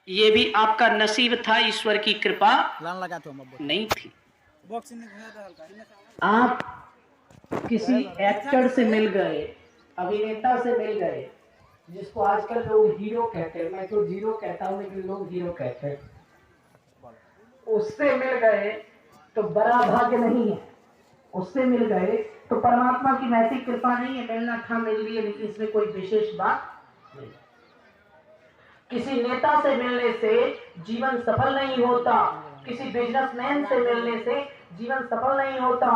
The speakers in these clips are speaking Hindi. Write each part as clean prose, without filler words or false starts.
ये भी आपका नसीब था, ईश्वर की कृपा नहीं थी। आप किसी एक्टर से मिल गए, अभिनेता से मिल गए, जिसको आजकल लोग हीरो कहते हैं, मैं तो जीरो कहता हूं लेकिन लोग हीरो कहते हैं, उससे मिल गए तो बड़ा भाग्य नहीं है। उससे मिल गए तो परमात्मा की वैसी कृपा नहीं है, मिलना था मिल लिए, लेकिन इसमें कोई विशेष बात नहीं। किसी नेता से मिलने से जीवन सफल नहीं होता, किसी बिजनेसमैन से मिलने से जीवन सफल नहीं होता,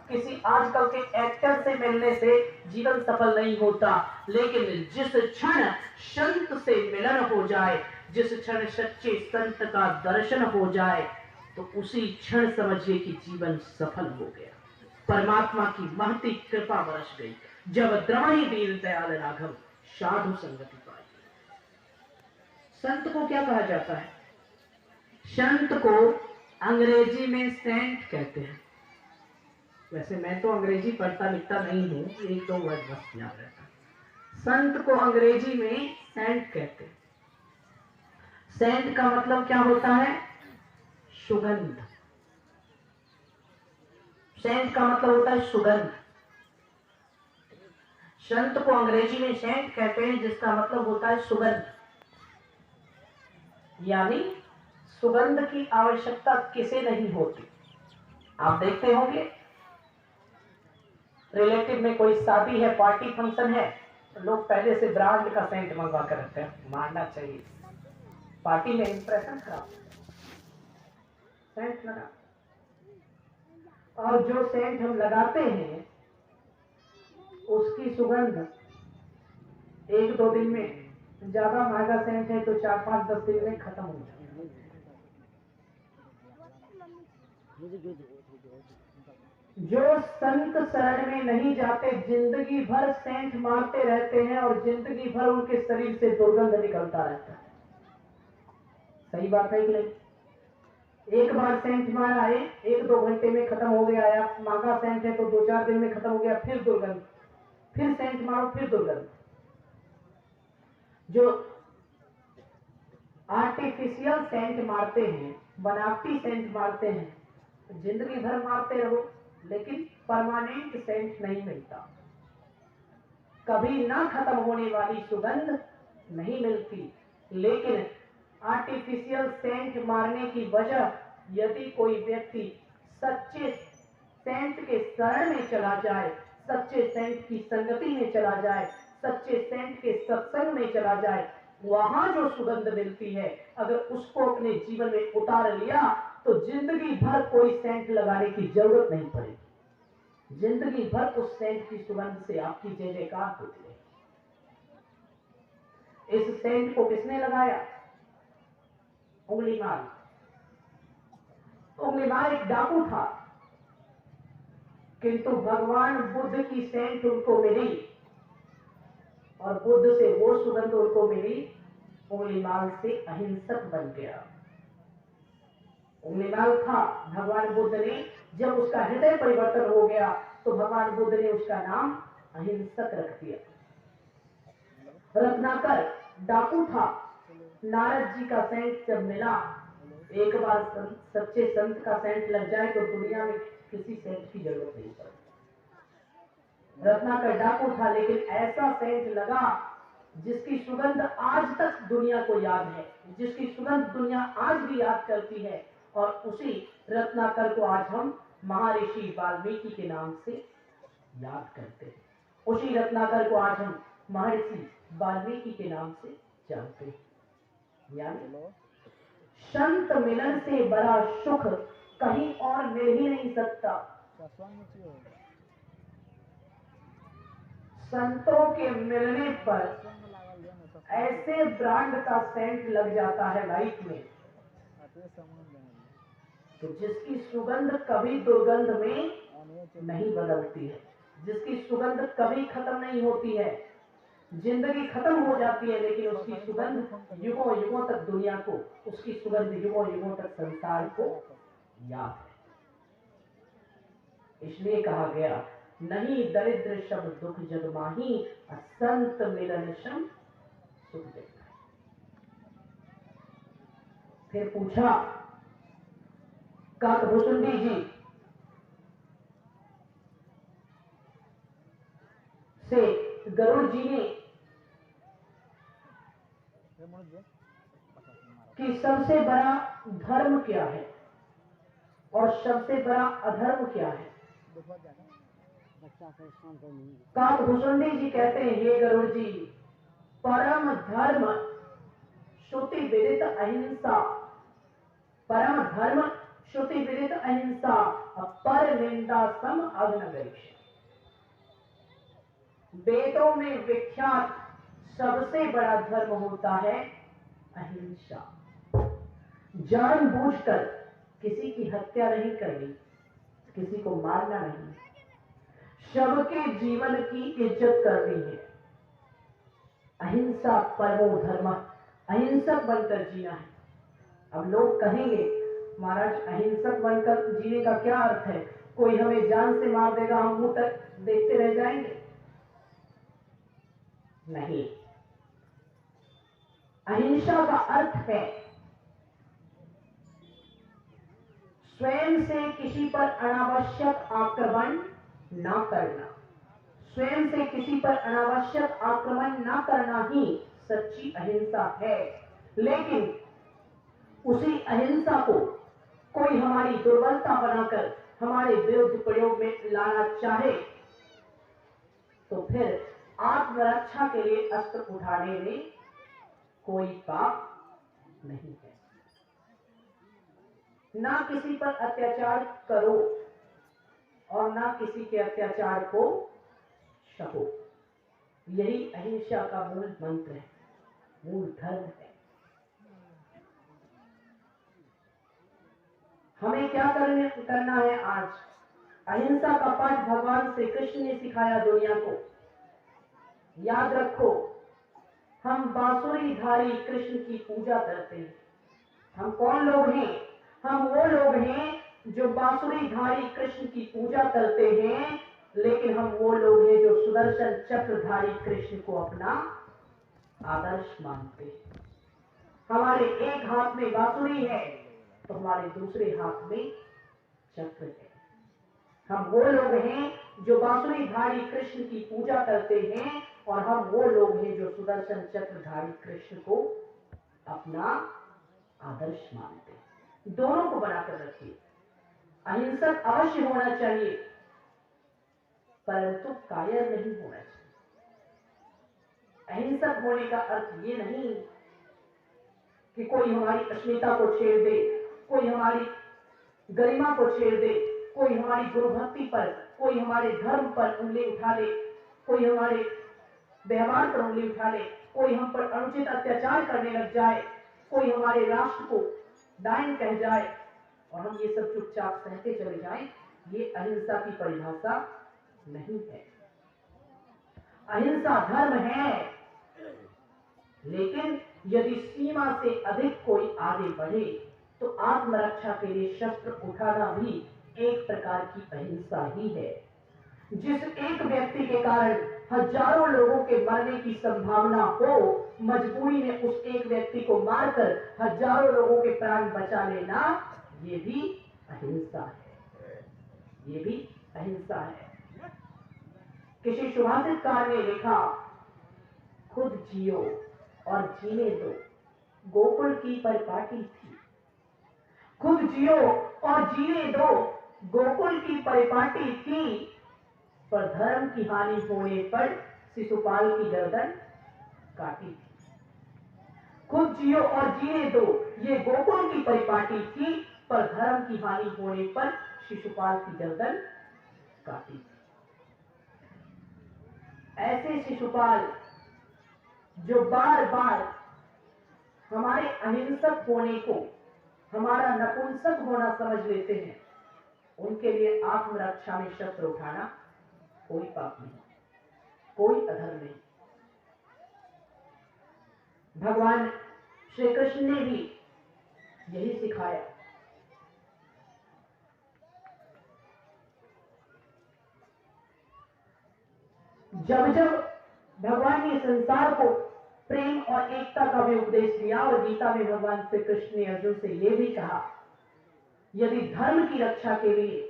किसी आजकल के एक्टर से मिलने से जीवन सफल नहीं होता, लेकिन जिस क्षण संत से मिलन हो जाए, जिस क्षण सच्चे संत का दर्शन हो जाए, तो उसी क्षण समझिए कि जीवन सफल हो गया, परमात्मा की महती कृपा बरस गई। जब द्रवहि दीन दयाल राघव साधु संगति पाई। संत को क्या कहा जाता है? संत को अंग्रेजी में सेंट कहते हैं। वैसे मैं तो अंग्रेजी पढ़ता लिखता नहीं हूं, एक दो वर्ड बस याद रहता। संत को अंग्रेजी में सेंट कहते हैं। सेंट का मतलब क्या होता है? सुगंध। सेंट का मतलब होता है सुगंध। संत को अंग्रेजी में सेंट कहते हैं, जिसका मतलब होता है सुगंध। यानी सुगंध की आवश्यकता किसे नहीं होती। आप देखते होंगे रिलेटिव में कोई शादी है, पार्टी फंक्शन है, तो लोग पहले से ब्रांड का सेंट मंगवा कर रखते हैं, मानना चाहिए। पार्टी में इंप्रेशन खराब, सेंट लगा। और जो सेंट हम लगाते हैं उसकी सुगंध एक दो दिन में, ज्यादा महंगा सेंट है तो 4-5-10 दिन में खत्म हो जाता है। जो संत शरण में नहीं जाते, जिंदगी भर सेंट मारते रहते हैं और जिंदगी भर उनके शरीर से दुर्गंध निकलता रहता है। सही बात है कि नहीं? एक बार सेंट मारा है, 1-2 घंटे में खत्म हो गया है। महंगा सेंट है तो 2-4 दिन में खत्म हो गया, फिर दुर्गंध, फिर सेंट मारो, फिर दुर्गंध। जो आर्टिफिशियल सेंट मारते हैं, बनावटी सेंट मारते हैं, जिंदगी भर मारते रहो लेकिन परमानेंट सेंट नहीं मिलता, कभी ना खत्म होने वाली सुगंध नहीं मिलती। लेकिन आर्टिफिशियल सेंट मारने की वजह, यदि कोई व्यक्ति सच्चे सेंट के शरण में चला जाए, सच्चे सेंट की संगति में चला जाए, सच्चे सेंट के सत्संग में चला जाए, वहां जो सुगंध मिलती है, अगर उसको अपने जीवन में उतार लिया तो जिंदगी भर कोई सेंट लगाने की जरूरत नहीं पड़ेगी। जिंदगी भर उस सेंट की सुगंध से आपकी जय जयकार होती है। इस सेंट को किसने लगाया? उंगलीमाल। उंगलीमाल एक डाकू था, किंतु भगवान बुद्ध की सेंट उनको मिली और बुद्ध से वो सुगंध उनको मिली, उंगलीमाल से अहिंसक बन गया। उंगलीमाल था, भगवान बुद्ध ने जब उसका हृदय परिवर्तन हो गया तो भगवान बुद्ध ने उसका नाम अहिंसक रख दिया। रत्नाकर डाकू था, नारद जी का सेंट जब मिला, एक बार सच्चे संत का सेंट लग जाए तो दुनिया में किसी सेंट की जरूरत नहीं पड़ती। रत्नाकर डाकू था, लेकिन ऐसा सेंट लगा जिसकी सुगंध आज तक दुनिया को याद है, जिसकी सुगंध दुनिया आज भी याद करती है। और उसी रत्नाकर को आज हम महर्षि वाल्मीकि के नाम से याद करते हैं। उसी रत्नाकर को आज हम महर्षि वाल्मीकि के नाम से जानते हैं। यानी संत मिलन से बड़ा सुख कहीं और मिल ही नहीं सकता। संतों के मिलने पर ऐसे ब्रांड का सेंट लग जाता है लाइफ में, तो जिसकी सुगंध कभी दुर्गंध में नहीं बदलती है, जिसकी सुगंध कभी खत्म नहीं होती है। जिंदगी खत्म हो जाती है लेकिन उसकी सुगंध युगों युगों तक दुनिया को, उसकी सुगंध युगों युगों तक संसार को याद है। इसलिए कहा गया, नहीं दरिद्र शब्द दुख जग माही, संत मिलन शम सुख जग। फिर पूछा काकभूषुंडी जी से गरुड़ जी ने कि सबसे बड़ा धर्म क्या है और सबसे बड़ा अधर्म क्या है। काकभूषुंडी जी कहते हैं, हे गरुड़ जी, परम धर्म श्रुति विदित अहिंसा, परम धर्म श्रुति विदित अहिंसा, पर निंदा सम अग्नगरीष। वेदों में विख्यात सबसे बड़ा धर्म होता है अहिंसा। जानबूझकर किसी की हत्या नहीं करनी, किसी को मारना नहीं, सबके जीवन की इज्जत करनी है। अहिंसा परमो धर्म, अहिंसक बनकर जीना है। अब लोग कहेंगे, महाराज अहिंसक बनकर जीने का क्या अर्थ है? कोई हमें जान से मार देगा, हम मुंह तक देखते रह जाएंगे? नहीं, अहिंसा का अर्थ है स्वयं से किसी पर अनावश्यक आक्रमण ना करना। स्वयं से किसी पर अनावश्यक आक्रमण ना करना ही सच्ची अहिंसा है। लेकिन उसी अहिंसा को कोई हमारी दुर्बलता बनाकर हमारे विरुद्ध प्रयोग में लाना चाहे तो फिर आत्मरक्षा के लिए अस्त्र उठाने में कोई पाप नहीं है। ना किसी पर अत्याचार करो और ना किसी के अत्याचार को सहो। यही अहिंसा का मूल मंत्र है, मूल धर्म है। हमें क्या करना है आज? अहिंसा का पाठ भगवान श्री कृष्ण ने सिखाया दुनिया को। याद रखो, हम बांसुरीधारी कृष्ण की पूजा करते हैं। हम कौन लोग हैं? हम वो लोग हैं जो बांसुरीधारी कृष्ण की पूजा करते हैं, लेकिन हम वो लोग हैं जो सुदर्शन चक्रधारी कृष्ण को अपना आदर्श मानते हैं। हमारे एक हाथ में बांसुरी है तो हमारे दूसरे हाथ में चक्र है। हम वो लोग हैं जो बांसुरीधारी कृष्ण की पूजा करते हैं और हम वो लोग हैं जो सुदर्शन चक्रधारी कृष्ण को अपना आदर्श मानते हैं। दोनों को बनाकर रखिए। अहिंसक अवश्य होना चाहिए, परंतु कायर नहीं होना चाहिए। अहिंसक होने का अर्थ ये नहीं कि कोई हमारी अस्मिता को छेड़ दे, कोई हमारी गरिमा को छेड़ दे, कोई हमारी गुरु भक्ति पर, कोई हमारे धर्म पर उंगली उठा ले, कोई हमारे व्यवहार पर उंगली उठा ले, कोई हम पर अनुचित अत्याचार करने लग जाए, कोई हमारे राष्ट्र को डायन कह जाए और हम ये सब चुपचाप सहते चले जाएं। ये अहिंसा की परिभाषा नहीं है। अहिंसा धर्म है, लेकिन यदि सीमा से अधिक कोई आगे बढ़े तो आत्मरक्षा के लिए शस्त्र उठाना भी एक प्रकार की अहिंसा ही है। जिस एक व्यक्ति के कारण हजारों लोगों के मरने की संभावना हो, मजबूरी में उस एक व्यक्ति को मारकर हजारों लोगों के प्राण बचा लेना, ये भी अहिंसा है। ये भी अहिंसा है। किसी सुभाषितकार ने लिखा, खुद जियो और जीने दो, गोकुल की परिपाटी थी। खुद जियो और जीने दो, गोकुल की परिपाटी थी, पर धर्म की हानि होने पर शिशुपाल की गर्दन काटी थी। खुद जियो और जीने दो, ये गोकुल की परिपाटी थी, पर धर्म की हानि होने पर शिशुपाल की गर्दन काटी थी। ऐसे शिशुपाल जो बार बार हमारे अहिंसक होने को हमारा नपुंसक होना समझ लेते हैं, उनके लिए आत्मरक्षा में शस्त्र उठाना कोई पाप नहीं, कोई अधर्म नहीं। भगवान श्री कृष्ण ने भी यही सिखाया। जब जब भगवान ने संसार को प्रेम और एकता का भी उपदेश दिया। और गीता में भगवान श्री कृष्ण ने अर्जुन से यह भी कहा, यदि धर्म की रक्षा के लिए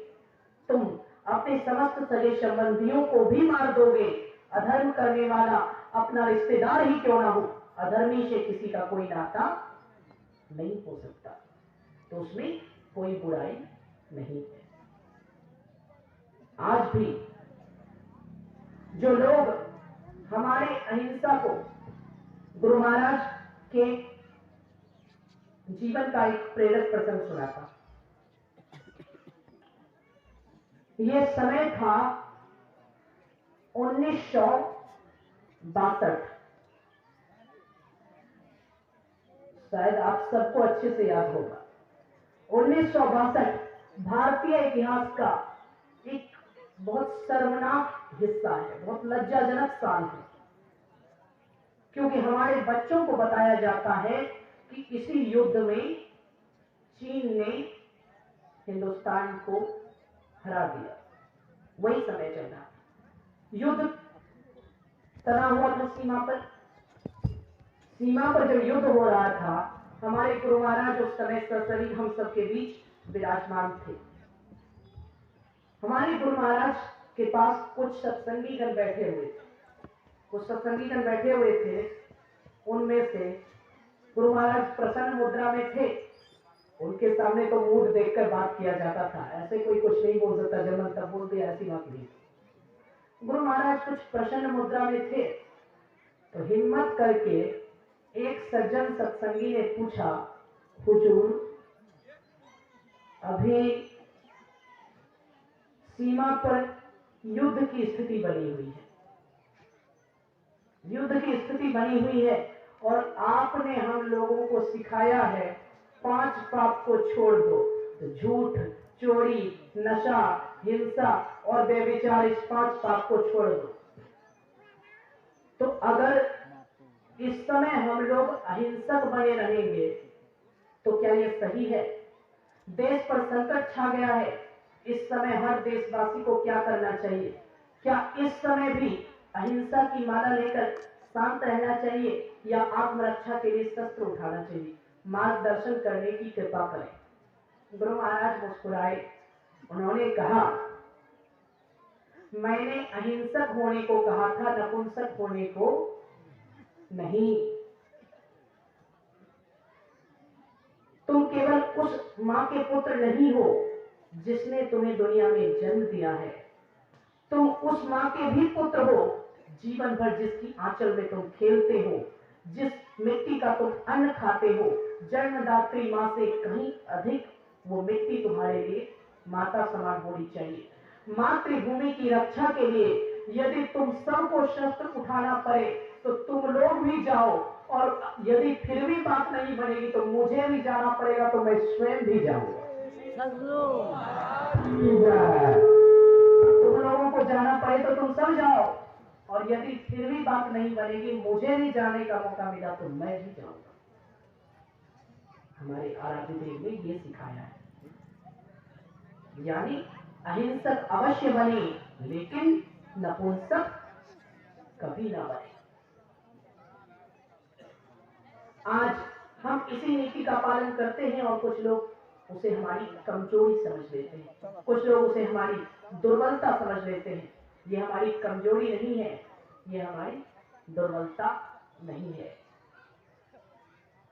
तुम अपने समस्त सगे संबंधियों को भी मार दोगे, अधर्म करने वाला अपना रिश्तेदार ही क्यों ना हो, अधर्मी से किसी का कोई नाता नहीं हो सकता, तो उसमें कोई बुराई नहीं है। आज भी जो लोग हमारे अहिंसा को, गुरु महाराज के जीवन का एक प्रेरक प्रसंग सुनाता। ये समय था 1962, शायद आप सबको अच्छे से याद होगा। 1962 भारतीय इतिहास का एक बहुत शर्मनाक हिस्सा है, बहुत लज्जाजनक साल है, क्योंकि हमारे बच्चों को बताया जाता है कि इसी युद्ध में चीन ने हिंदुस्तान को हरा दिया। वही समय चल रहा, युद्ध तना हुआ था सीमा पर। सीमा पर जब युद्ध हो रहा था, हमारे गुरु महाराज उस समय सशरीर हम सबके बीच विराजमान थे। हमारे गुरु महाराज के पास कुछ सत्संगीगण बैठे हुए थे। कुछ सत्संगीगण बैठे हुए थे, उनमें से गुरु महाराज प्रसन्न मुद्रा में थे। उनके सामने तो मूड देखकर बात किया जाता था, ऐसे कोई कुछ नहीं बोल सकता, जब मन तब बोल दिया, ऐसी बात नहीं। गुरु महाराज कुछ प्रसन्न मुद्रा में थे, तो हिम्मत करके एक सज्जन सत्संगी ने पूछा, हुजूर अभी सीमा पर युद्ध की स्थिति बनी हुई है, युद्ध की स्थिति बनी हुई है, और आपने हम लोगों को सिखाया है 5 पाप को छोड़ दो, तो झूठ, चोरी, नशा, हिंसा और व्यभिचार, इस 5 पाप को छोड़ दो। तो अगर इस समय हम लोग अहिंसक बने रहेंगे तो क्या यह सही है? देश पर संकट छा गया है, इस समय हर देशवासी को क्या करना चाहिए? क्या इस समय भी अहिंसा की माला लेकर शांत रहना चाहिए या आत्मरक्षा के लिए शस्त्र उठाना चाहिए? मार्गदर्शन करने की कृपा करें। गुरु महाराज मुस्कुराए, उन्होंने कहा, मैंने अहिंसक होने को कहा था, नपुंसक होने को नहीं। तुम केवल उस मां के पुत्र नहीं हो जिसने तुम्हें दुनिया में जन्म दिया है, तुम उस मां के भी पुत्र हो जीवन भर जिसकी आंचल में तुम खेलते हो, जिस मिट्टी का तुम अन्न खाते हो। जन्मदात्री मां से कहीं अधिक वो मिट्टी तुम्हारे लिए माता समान होनी चाहिए। मातृभूमि की रक्षा के लिए यदि तुम सबको शस्त्र उठाना पड़े तो तुम लोग भी जाओ, और यदि फिर भी बात नहीं बनेगी तो मुझे भी जाना पड़ेगा, तो मैं स्वयं भी जाऊंगा। तुम लोगों को जाना पड़े तो तुम सब जाओ, और यदि फिर भी बात नहीं बनेगी, मुझे भी जाने का मौका मिला तो मैं भी जाऊंगा। हमारे आराध्य देव ने ये सिखाया है, यानी अहिंसक अवश्य बने लेकिन नपुंसक कभी ना बने। आज हम इसी नीति का पालन करते हैं और कुछ लोग उसे हमारी कमजोरी समझ लेते हैं, कुछ लोग उसे हमारी दुर्बलता समझ लेते हैं। ये हमारी कमजोरी नहीं है, ये हमारी दुर्बलता नहीं है।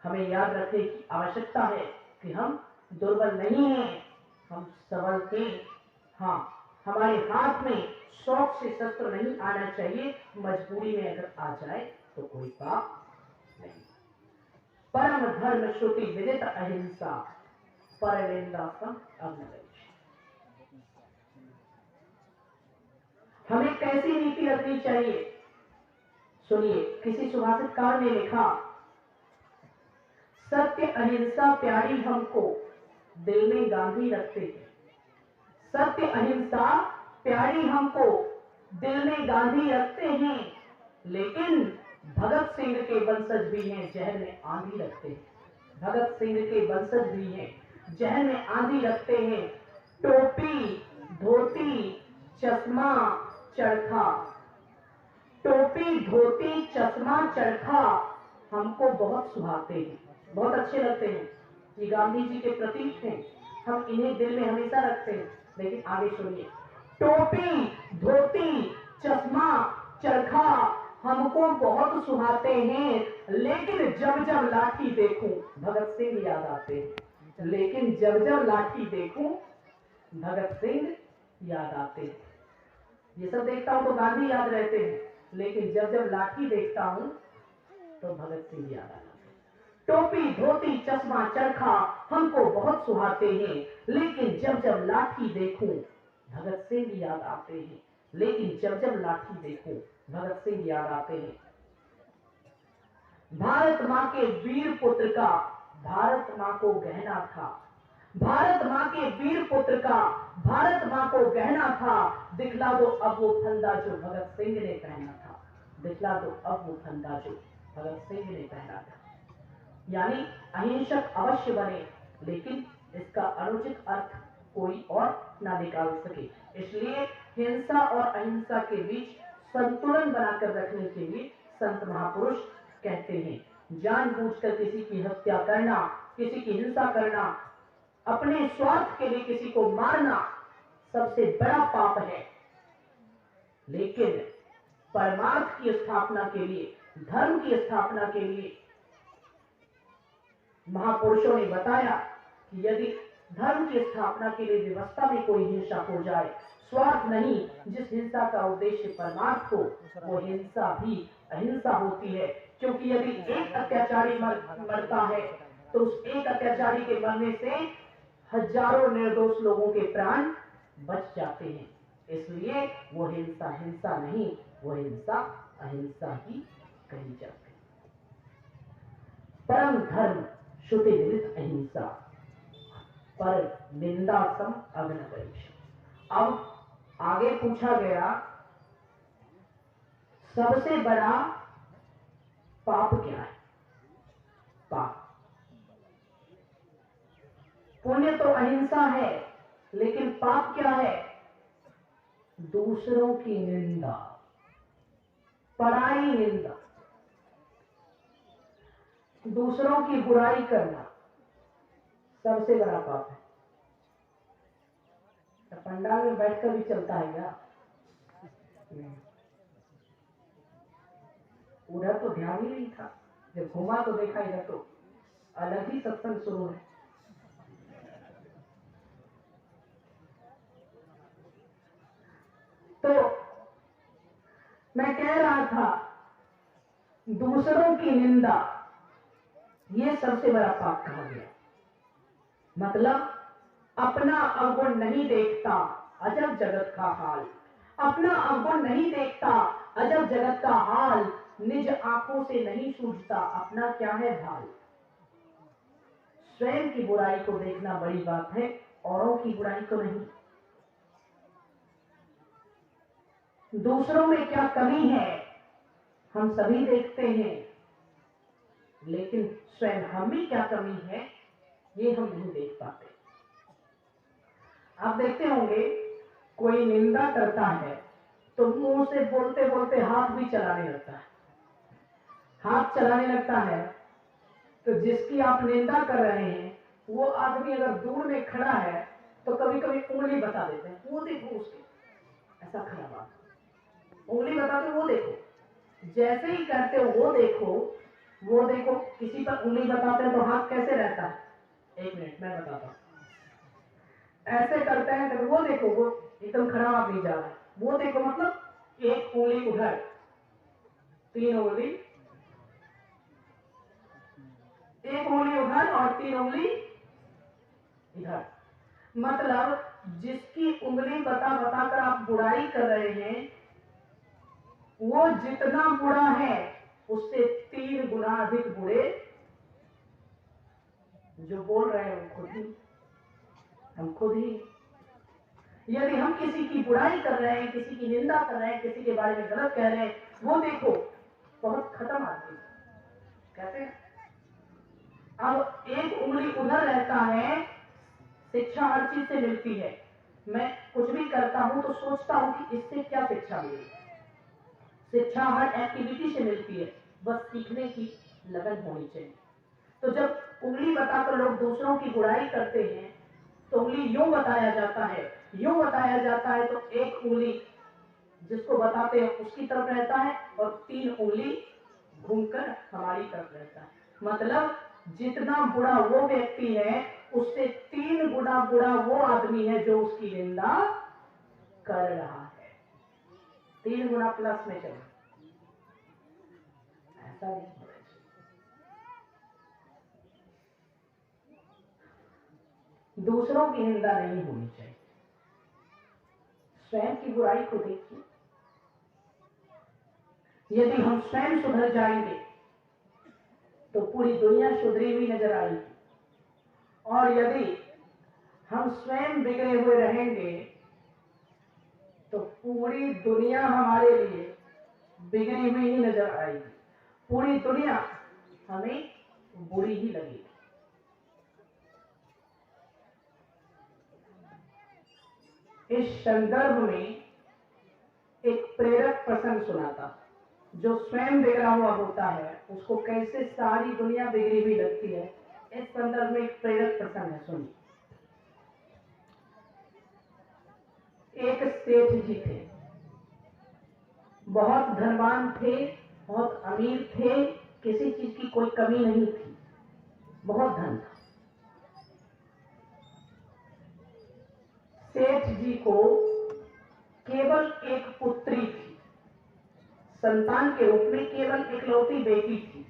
हमें याद रखने की आवश्यकता है कि हम दुर्बल नहीं हैं, हम सबल हैं। हाँ, हमारे हाथ में शौक से शस्त्र नहीं आना चाहिए, मजबूरी में अगर आ जाए तो कोई पाप नहीं। परम धर्म श्रुति विदित अहिंसा, परनिंदा सम अग्निवेश। हमें कैसी नीति रखनी चाहिए? सुनिए, किसी सुभाषितकार ने लिखा, सत्य अहिंसा प्यारी हमको, दिल में गांधी रखते हैं। सत्य अहिंसा प्यारी हमको, दिल में गांधी रखते हैं, लेकिन भगत सिंह के वंशज भी हैं, जहर में आंधी रखते हैं। भगत सिंह के वंशज भी हैं, जहर में आंधी रखते हैं। टोपी, धोती, चश्मा, चरखा, टोपी, धोती, चश्मा, चरखा, हमको बहुत सुहाते हैं, बहुत अच्छे लगते हैं। ये गांधी जी के प्रतीक हैं, हम इन्हें दिल में हमेशा रखते हैं। लेकिन आगे सुनिए, टोपी, धोती, चश्मा, चरखा हमको बहुत सुहाते हैं, लेकिन जब जब लाठी देखूं भगत सिंह याद आते हैं। लेकिन जब जब लाठी देखूं भगत सिंह याद आते हैं। ये सब देखता हूं तो गांधी याद रहते हैं, लेकिन जब जब लाठी देखता हूं तो भगत सिंह याद आता है। टोपी, धोती, चश्मा, चरखा हमको बहुत सुहाते हैं, लेकिन जब जब लाठी देखूं भगत सिंह याद आते हैं। लेकिन जब जब लाठी देखूं भगत सिंह याद आते हैं। भारत मां के वीर पुत्र का भारत मां को गहना था, भारत मां के वीर पुत्र का भारत मां को गहना था। दिखला दो अब वो फंदा जो भगत सिंह ने पहना था, दिखला दो अब वो फंदा जो भगत सिंह ने पहना था। यानी अहिंसक अवश्य बने, लेकिन इसका अनुचित अर्थ कोई और ना निकाल सके। इसलिए हिंसा और अहिंसा के बीच संतुलन बनाकर रखने के लिए संत महापुरुष कहते हैं, जानबूझकर किसी की हत्या करना, किसी की हिंसा करना, अपने स्वार्थ के लिए किसी को मारना सबसे बड़ा पाप है। लेकिन परमार्थ की स्थापना के लिए, धर्म की स्थापना के लिए महापुरुषों ने बताया कि यदि धर्म की स्थापना के लिए व्यवस्था में कोई हिंसा हो जाए, स्वार्थ नहीं, जिस हिंसा का उद्देश्य परमार्थ हो, वो हिंसा भी अहिंसा होती है। क्योंकि यदि एक अत्याचारी मरता है तो उस एक अत्याचारी के मरने से हजारों निर्दोष लोगों के प्राण बच जाते हैं। इसलिए वो हिंसा हिंसा नहीं, वो हिंसा अहिंसा ही कही जाती है। परम धर्म श्रुति विदित अहिंसा, पर निंदा सम अग्नवैक्ष। अब आगे पूछा गया, सबसे बड़ा पाप क्या है? पाप, पुण्य तो अहिंसा है, लेकिन पाप क्या है? दूसरों की निंदा, पराई निंदा, दूसरों की बुराई करना सबसे बड़ा पाप है। तो पंडाल में बैठकर भी चलता है क्या? उधर तो ध्यान ही नहीं था, जब घुमा तो देखा इधर तो अलग ही सत्संग शुरू है। तो मैं कह रहा था, दूसरों की निंदा ये सबसे बड़ा पाप कहा गया। मतलब अपना अवगुण नहीं देखता, अजब जगत का हाल। अपना अवगुण नहीं देखता, अजब जगत का हाल। निज आंखों से नहीं सूझता, अपना क्या है भाल। स्वयं की बुराई को देखना बड़ी बात है, औरों की बुराई को नहीं। दूसरों में क्या कमी है हम सभी देखते हैं, लेकिन स्वयं हम में क्या कमी है ये हम नहीं देख पाते। आप देखते होंगे, कोई निंदा करता है तो मुंह से बोलते बोलते हाथ भी चलाने लगता है। हाथ चलाने लगता है तो जिसकी आप निंदा कर रहे हैं वो आदमी अगर दूर में खड़ा है तो कभी कभी उंगली बता देते हैं, वो देखो उसके ऐसा खड़ा बात, उंगली बताते वो देखो। जैसे ही कहते हो वो देखो, वो देखो, किसी पर उंगली बताते हैं तो हाथ कैसे रहता है? एक मिनट मैं बताता हूं। ऐसे करते हैं तो वो देखो, वो एकदम खड़ा हाथ नहीं जा रहा है, वो देखो, मतलब एक उंगली उधर, तीन उंगली, एक उंगली उधर और तीन उंगली इधर। मतलब जिसकी उंगली बता बताकर आप बुराई कर रहे हैं, वो जितना बुरा है उससे 3 गुना अधिक बुरे जो बोल रहे हैं हम खुद ही। यदि हम किसी की बुराई कर रहे हैं, किसी की निंदा कर रहे हैं, किसी के बारे में गलत कह रहे हैं, वो देखो बहुत खत्म आदमी कहते हैं। अब एक उंगली उधर रहता है, शिक्षा हर चीज से मिलती है। मैं कुछ भी करता हूं तो सोचता हूं कि इससे क्या शिक्षा मिलेगी। शिक्षा हर एक्टिविटी से मिलती है, बस सीखने की लगन होनी चाहिए। तो जब उंगली बताकर लोग दूसरों की बुराई करते हैं तो उंगली यूं बताया जाता है, यूं बताया जाता है, तो एक उंगली जिसको बताते हैं उसकी तरफ रहता है और 3 उंगली घूमकर हमारी तरफ रहता है। मतलब जितना बुरा वो व्यक्ति है उससे 3 गुना बुरा वो आदमी है जो उसकी निंदा कर रहा है। 3 गुना प्लस में चले, ऐसा नहीं होना चाहिए। दूसरों की निंदा नहीं होनी चाहिए। स्वयं की बुराई को देखिए। यदि हम स्वयं सुधर जाएंगे तो पूरी दुनिया सुधरी हुई नजर आएगी, और यदि हम स्वयं बिगड़े हुए रहेंगे तो पूरी दुनिया हमारे लिए बिगड़ी हुई ही नजर आएगी। पूरी दुनिया हमें बुरी ही लगेगी। इस संदर्भ में एक प्रेरक प्रसंग सुनाता। जो स्वयं बिगड़ा हुआ होता है उसको कैसे सारी दुनिया बिगड़ी हुई लगती है, इस संदर्भ में एक प्रेरक प्रसंग है, सुनिए। एक सेठ जी थे, बहुत धनवान थे, बहुत अमीर थे, किसी चीज की कोई कमी नहीं थी, बहुत धन था। सेठ जी को केवल एक पुत्री थी, संतान के रूप में केवल एकलौती बेटी थी।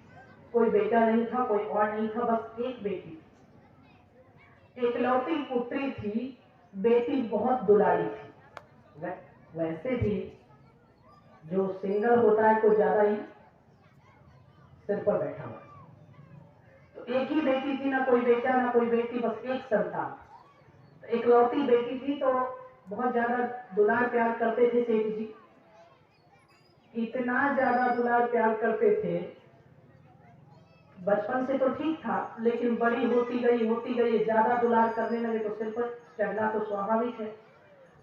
कोई बेटा नहीं था, कोई और नहीं था, बस एक बेटी थी। एकलौती पुत्री थी, बेटी बहुत दुलारी थी। वैसे भी जो सिंगल होता है कुछ ज्यादा ही सिर पर बैठा हुआ। तो एक ही बेटी थी, ना कोई बेटा ना कोई बेटी, बस एक संतान। तो एकलौती बेटी थी तो बहुत ज्यादा दुलार प्यार करते थे सेठ जी। इतना ज्यादा दुलार प्यार करते थे, बचपन से तो ठीक था, लेकिन बड़ी होती गई, ज्यादा दुलार करने लगे तो सिर पर चढ़ना तो स्वाभाविक है।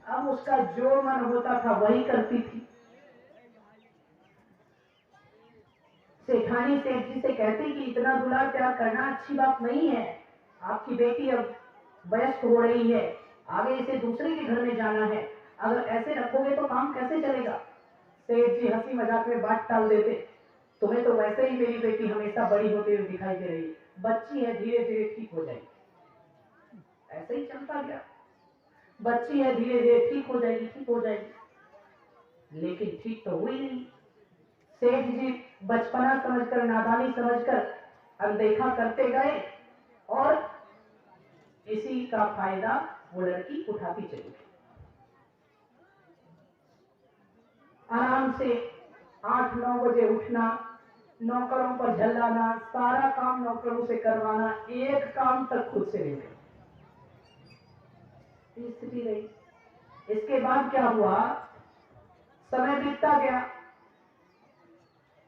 अब उसका जो मन होता था वही करती थी। सेठानी सेठ जी से कहती कि इतना दुलार प्यार करना अच्छी बात नहीं है। आपकी बेटी अब वयस्क हो रही है, आगे इसे दूसरे के घर में जाना है, अगर ऐसे रखोगे तो काम कैसे चलेगा। सेठ जी हंसी मजाक में बात टाल देते, तुम्हें तो वैसे ही मेरी बेटी हमेशा बड़ी होते हुए दिखाई दे रही, बच्ची है, धीरे धीरे ठीक हो जाएगी। ऐसे ही चलता गया, बच्ची है, धीरे धीरे ठीक हो जाएगी, ठीक हो जाएगी, लेकिन ठीक तो हुई नहीं। सेठ जी बचपना समझकर, नादानी समझकर अनदेखा करते गए और इसी का फायदा वो लड़की उठाती चली गई। आराम से 8-9 बजे उठना, नौकरों पर झल्लाना, सारा काम नौकरों से करवाना, एक काम तक खुद से नहीं करती स्थिति रही। इसके बाद क्या हुआ, समय बीतता गया।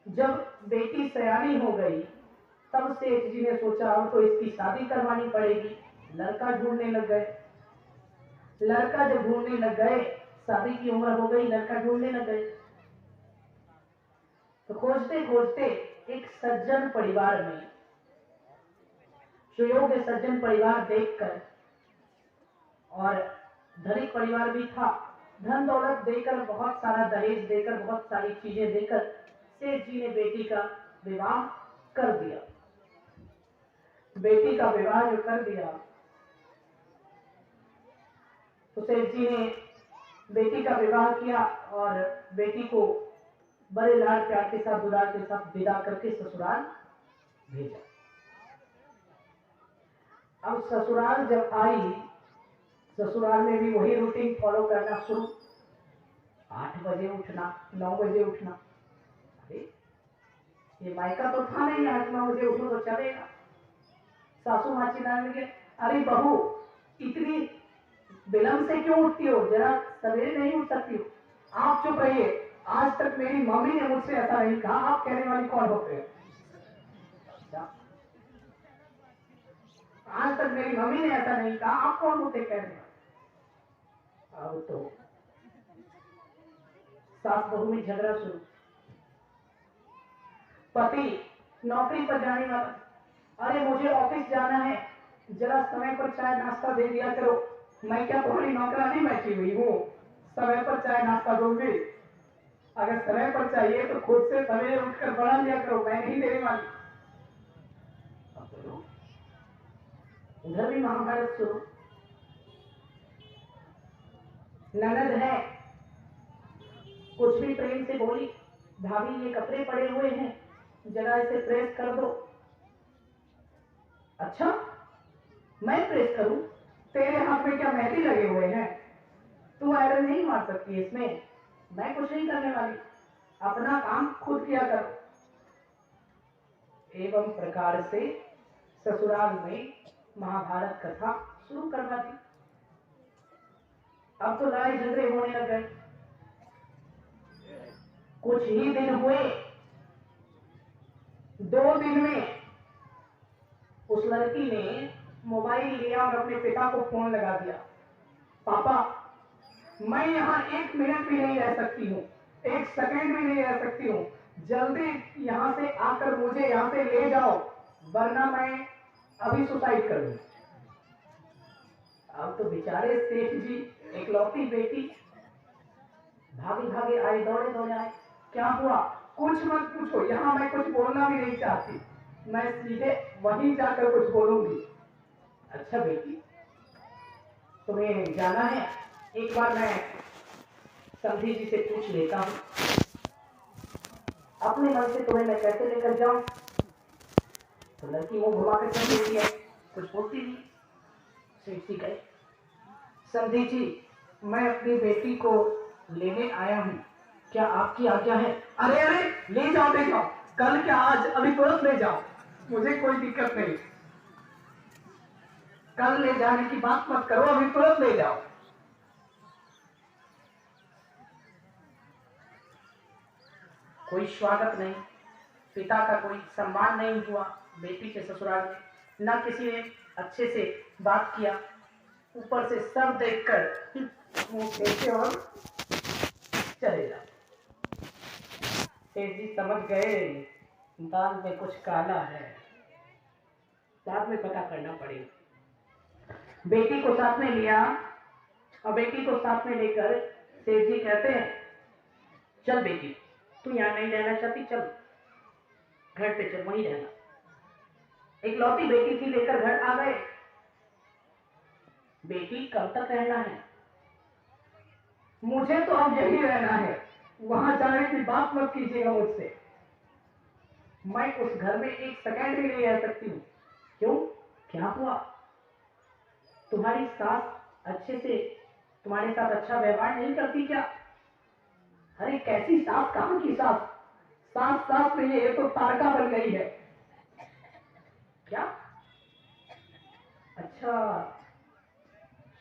जब बेटी सयानी हो गई तब सेठ जी ने सोचा अब तो इसकी शादी करवानी पड़ेगी। लड़का ढूंढने लग गए। लड़का जब ढूंढने लग गए, शादी की उम्र हो गई, लड़का ढूंढने लग गए, तो खोजते खोजते एक सज्जन परिवार में, सुयोग्य सज्जन परिवार देखकर, और धनिक परिवार भी था, धन दौलत देकर, बहुत सारा दहेज देकर, बहुत सारी चीजें देकर सेठ जी ने बेटी का विवाह कर दिया। बेटी का विवाह जो कर दिया तो सेठ जी ने बेटी का विवाह किया और बेटी को बड़े लाड प्यार के साथ, दुलार के साथ विदा करके ससुराल भेजा। अब ससुराल जब आई, ससुराल में भी वही रूटीन फॉलो करना शुरू। 8 बजे उठना, 9 बजे उठना। अरे ये मायका तो था नहीं 8-9 बजे उठो तो चलेगा। सासू माँ चिल्लाने लगे, अरे बहू इतनी विलंब से क्यों उठती हो, जरा सवेरे नहीं उठ सकती हो। आप चुप रहिए, आज तक मेरी मम्मी ने मुझसे ऐसा नहीं कहा, आप कहने वाली कौन होते हैं। आज तक मेरी मम्मी ने ऐसा नहीं कहा, आप कौन होते कहने वाले। अब तो सास बहू में झगड़ा शुरू। पति नौकरी पर जाने वाला, अरे मुझे ऑफिस जाना है, जरा समय पर चाय नाश्ता दे दिया करो। मैं क्या तुम्हारी नौकरानी बैठी हुई हूँ, समय पर चाय नाश्ता दोगे? अगर समय पर चाहिए तो खुद से सवेरे उठकर बना लिया करो, मैं नहीं देने वाली। अब बोलो, उधर भी महाभारत शुरू। ननद है, कुछ भी प्रेम से बोली, भाभी ये कपड़े पड़े हुए हैं, जरा इसे प्रेस कर दो। अच्छा, मैं प्रेस करूं? तेरे हाथ में क्या मेहंदी लगे हुए हैं? तू आयरन नहीं मार सकती इसमें, मैं कुछ नहीं करने वाली, अपना काम खुद किया करो। एवं प्रकार से ससुराल में महाभारत कथा शुरू करवा दी। अब तो लड़ाई झगड़े होने लग गए। कुछ ही दिन हुए, 2 दिन में उस लड़की ने मोबाइल लिया और अपने पिता को फोन लगा दिया। पापा, मैं यहाँ 1 मिनट भी नहीं रह सकती हूँ, 1 सेकंड भी नहीं रह सकती हूँ, जल्दी यहाँ से आकर मुझे यहाँ से ले जाओ, वरना मैं अभी सुसाइड कर लूँ। अब तो बेचारे सेठ जी, इकलौती बेटी, भागे भागे आए, दौड़े दौड़े आए। क्या हुआ? कुछ मत पूछो, यहाँ मैं कुछ बोलना भी नहीं चाहती, मैं सीधे वहीं जाकर कुछ बोलूंगी। अच्छा बेटी, तुम्हें जाना है? एक बार मैं समधी जी से पूछ लेता हूँ, अपने मन से तुम्हें मैं कैसे लेकर जाऊं? तो लड़की वो घुमा कर चल देती है, कुछ बोलती नहीं। सेठ जी कहे, समधी जी, मैं अपनी बेटी को लेने आया हूँ, क्या आपकी आज्ञा है? अरे अरे, ले जाओ ले जाओ, कल क्या आज, अभी तुरंत ले जाओ, मुझे कोई दिक्कत नहीं, कल ले जाने की बात मत करो, अभी तुरंत ले जाओ। कोई स्वागत नहीं, पिता का कोई सम्मान नहीं हुआ बेटी के ससुराल में, न किसी ने अच्छे से बात किया, ऊपर से सब देखकर मुंह फेंके और चले जाओ। सेठ जी समझ गए दाल में कुछ काला है, बाद में पता करना पड़ेगा। बेटी को साथ में लिया और बेटी को साथ में लेकर सेठ जी कहते हैं, चल बेटी, तू यहाँ नहीं रहना चाहती, चल घर पे चल, वहीं रहना। एक लौती बेटी थी, लेकर घर आ गए। बेटी कब तक रहना है? मुझे तो अब यही रहना है, वहां जाने की बात मत कीजिएगा मुझसे, मैं उस घर में 1 सेकंड भी नहीं रह सकती हूँ। क्यों, क्या हुआ? तुम्हारी सास अच्छे से तुम्हारे साथ अच्छा व्यवहार नहीं करती क्या? अरे कैसी सास, कहां की सास? सास सास नहीं है, ये तो तारका बन गई है। क्या? अच्छा,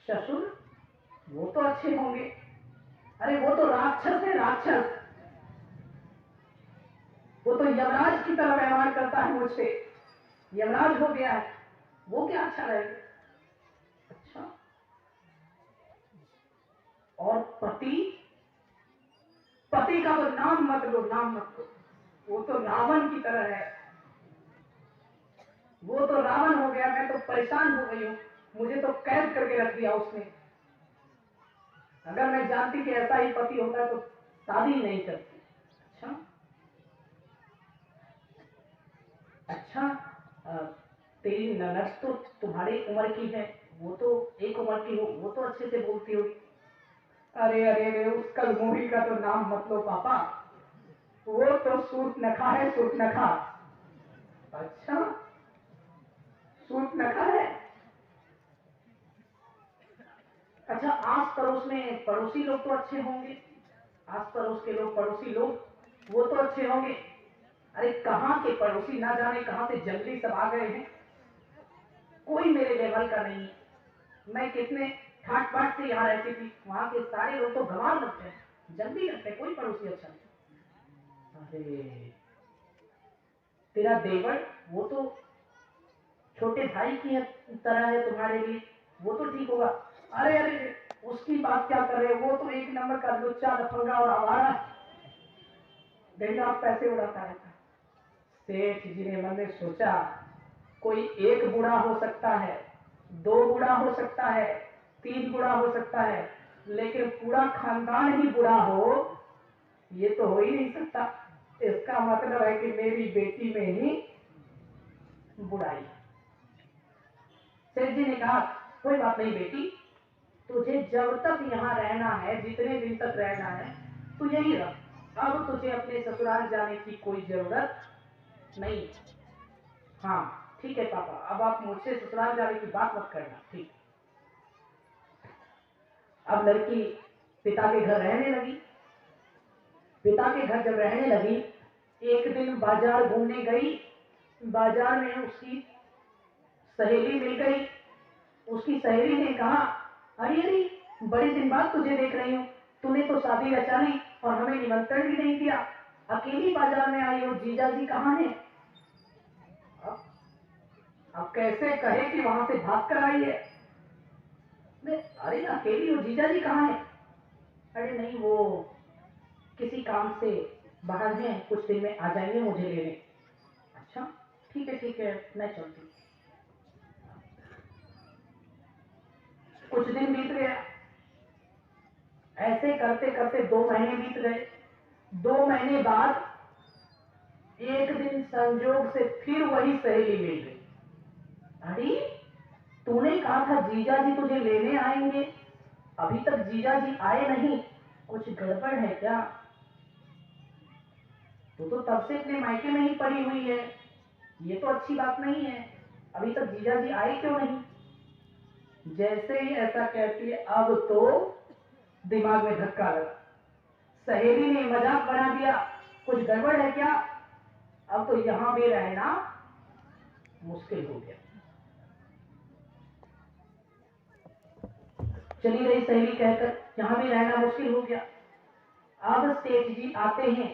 ससुर वो तो अच्छे होंगे। अरे वो तो राक्षस है, राक्षस, वो तो यमराज की तरह व्यवहार करता है मुझसे, यमराज हो गया है, वो क्या अच्छा रहेगा? अच्छा, और पति? पति का तो नाम मत लो, नाम मत लो, वो तो रावण की तरह है, वो तो रावण हो गया, मैं तो परेशान हो गई हूँ, मुझे तो कैद करके रख दिया उसने। अगर मैं जानती कि ऐसा ही पति होता तो शादी नहीं करती। अच्छा अच्छा, अ, तेरी ननद तो तुम्हारी उम्र की है, वो तो एक उम्र की हो, वो तो अच्छे से बोलती होगी। अरे अरे अरे, उस कल मूवी का तो नाम मत लो पापा, वो तो सूर्पनखा है, सूर्पनखा। अच्छा, सूर्पनखा है। अच्छा, आस पड़ोस में पड़ोसी लोग तो अच्छे होंगे, आस पड़ोस के लोग, पड़ोसी लोग, वो तो अच्छे होंगे। अरे कहाँ के पड़ोसी, ना जाने कहाँ से जंगली सब आ गए हैं, कोई मेरे लेवल का नहीं है। मैं कितने ठाट बाट से यहाँ रहती थी, वहां के सारे लोग तो गंवार लगते हैं, जल्दी लगते हैं, कोई पड़ोसी अच्छा नहीं। अरे तेरा देवर, वो तो छोटे भाई की तरह है तुम्हारे लिए, वो तो ठीक होगा। अरे अरे, उसकी बात क्या कर रहे हो, वो तो एक नंबर का लुच्चा, लफंगा और आवारा, दिन रात पैसे उड़ाता रहता है। सेठ जी ने मन में सोचा, कोई एक बूढ़ा हो सकता है, 2 बूढ़ा हो सकता है, 3 बूढ़ा हो सकता है, लेकिन पूरा खानदान ही बूढ़ा हो, ये तो हो ही नहीं सकता। इसका मतलब है कि मेरी बेटी में ही बुराई। सेठ जी ने कहा, कोई बात नहीं बेटी, तुझे जब तक यहाँ रहना है, जितने दिन तक रहना है, तू यही रह। अब तुझे अपने ससुराल जाने की कोई जरूरत नहीं। हाँ ठीक है पापा, अब आप मुझसे ससुराल जाने की बात मत करना, ठीक। अब लड़की पिता के घर रहने लगी। पिता के घर जब रहने लगी, एक दिन बाजार घूमने गई। बाजार में उसकी सहेली मिल गई। उसकी सहेली ने कहा, अरे अरे बड़े दिन बाद तुझे देख रही हूँ, तूने तो शादी रचा ली और हमें निमंत्रण भी नहीं दिया, अकेली बाजार में आई हो, जीजा जी कहाँ है? अब कैसे कहे कि वहां से भाग कर आई है? अरे अकेली हो, जीजा जी कहाँ है? अरे नहीं, वो किसी काम से बाहर हैं, कुछ दिन में आ जाएंगे मुझे लेने। अच्छा ठीक है, मैं चलती हूँ। कुछ दिन बीत गया। ऐसे करते करते 2 महीने बीत गए। 2 महीने बाद एक दिन संजोग से फिर वही सहेली मिल गई। अरे तूने कहा था जीजा जी तुझे लेने आएंगे, अभी तक जीजा जी आए नहीं, कुछ गड़बड़ है क्या? तू तो तब से अपने मायके में ही पड़ी हुई है, ये तो अच्छी बात नहीं है, अभी तक जीजा जी आए क्यों नहीं? जैसे ही ऐसा कहती है, अब तो दिमाग में धक्का लगा। सहेली ने मजाक बना दिया, कुछ गड़बड़ है क्या? अब तो यहां भी रहना मुश्किल हो गया। चली गई सहेली कहकर, यहां भी रहना मुश्किल हो गया। अब सेठ जी आते हैं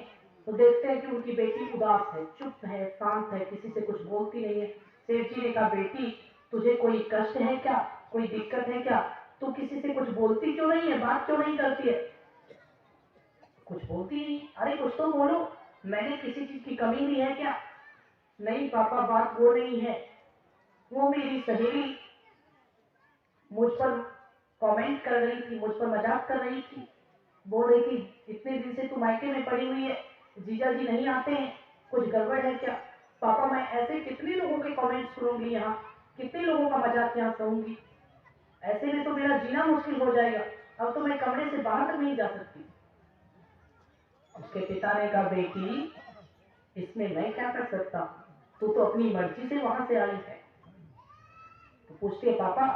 तो देखते हैं कि उनकी बेटी उदास है, चुप है, शांत है, किसी से कुछ बोलती नहीं है। सेठ जी ने कहा, बेटी तुझे कोई कष्ट है क्या, कोई दिक्कत है क्या? तू किसी से कुछ बोलती क्यों नहीं है, बात क्यों नहीं करती है? कुछ बोलती नहीं। अरे कुछ तो बोलो, मैंने किसी चीज की कमी दी है क्या? नहीं पापा, बात वो नहीं है, वो मेरी सहेली मुझ पर कमेंट कर रही थी, मुझ पर मजाक कर रही थी, बोल रही थी इतने दिन से तू मायके में पड़ी हुई है, जीजा जी नहीं आते हैं, कुछ गड़बड़ है क्या? पापा मैं ऐसे कितने लोगों के कमेंट्स सुनूंगी, यहाँ कितने लोगों का मजाक यहाँ सहूंगी, ऐसे में तो मेरा जीना मुश्किल हो जाएगा, अब तो मैं कमरे से बाहर तक नहीं जा सकती। उसके पिता ने कहा, बेटी इसमें मैं क्या कर सकता हूँ, तू तो अपनी मर्जी से वहां से आई है। तो पूछती है, पापा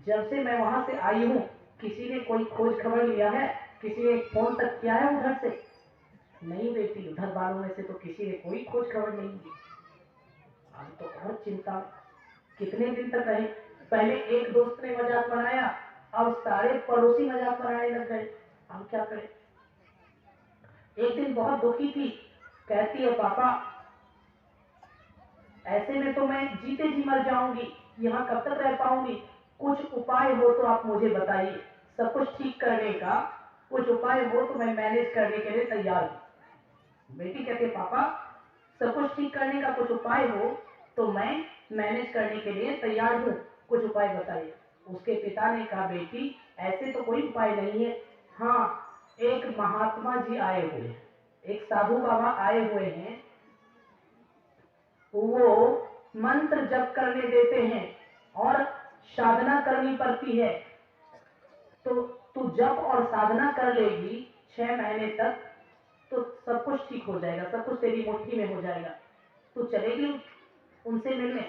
जब से मैं वहां से आई हूँ, किसी ने कोई खोज खबर लिया है, किसी ने फोन तक किया है उधर से? नहीं बेटी, उधर वालों में से तो किसी ने कोई खोज खबर नहीं दी। अब तो और चिंता, कितने दिन तक रहे? पहले एक दोस्त ने मजाक बनाया, अब सारे पड़ोसी मजाक बनाने लग गए, हम क्या करें? एक दिन बहुत दुखी थी, कहती है, पापा ऐसे में तो मैं जीते जी मर जाऊंगी, यहाँ कब तक रह पाऊंगी, कुछ उपाय हो तो आप मुझे बताइए, सब कुछ ठीक करने का कुछ उपाय हो तो मैं मैनेज करने के लिए तैयार हूँ। बेटी कहती है, पापा सब कुछ ठीक करने का कुछ उपाय हो तो मैं मैनेज करने के लिए तैयार हूँ, कुछ उपाय बताइए। उसके पिता ने कहा, बेटी ऐसे तो कोई उपाय नहीं है, हाँ एक महात्मा जी आए हुए हैं, एक साधु बाबा आए हुए हैं, वो मंत्र जप करने देते हैं और साधना करनी पड़ती है, तो तू जप और साधना कर लेगी 6 महीने तक तो सब कुछ ठीक हो जाएगा, सब कुछ तेरी मुट्ठी में हो जाएगा। तू चलेगी उनसे मिलने?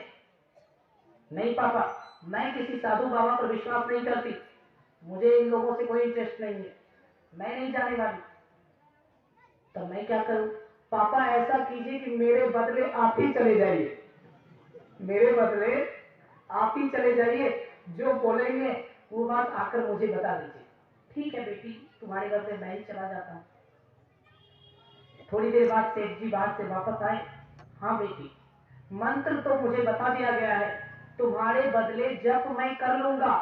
नहीं पापा, मैं किसी साधु बाबा पर विश्वास नहीं करती, मुझे इन लोगों से कोई इंटरेस्ट नहीं है, मैं नहीं जाने वाली। तब मैं क्या करूं? पापा ऐसा कीजिए कि मेरे बदले आप ही चले जाइए, मेरे बदले आप ही चले जाइए, जो बोलेंगे वो बात आकर मुझे बता दीजिए। ठीक है बेटी, तुम्हारे बदले मैं ही चला जाता हूँ। थोड़ी देर बाद सेठ जी बाहर से वापस आए। हाँ बेटी, मंत्र तो मुझे बता दिया गया है, तुम्हारे बदले जप मैं कर लूंगा,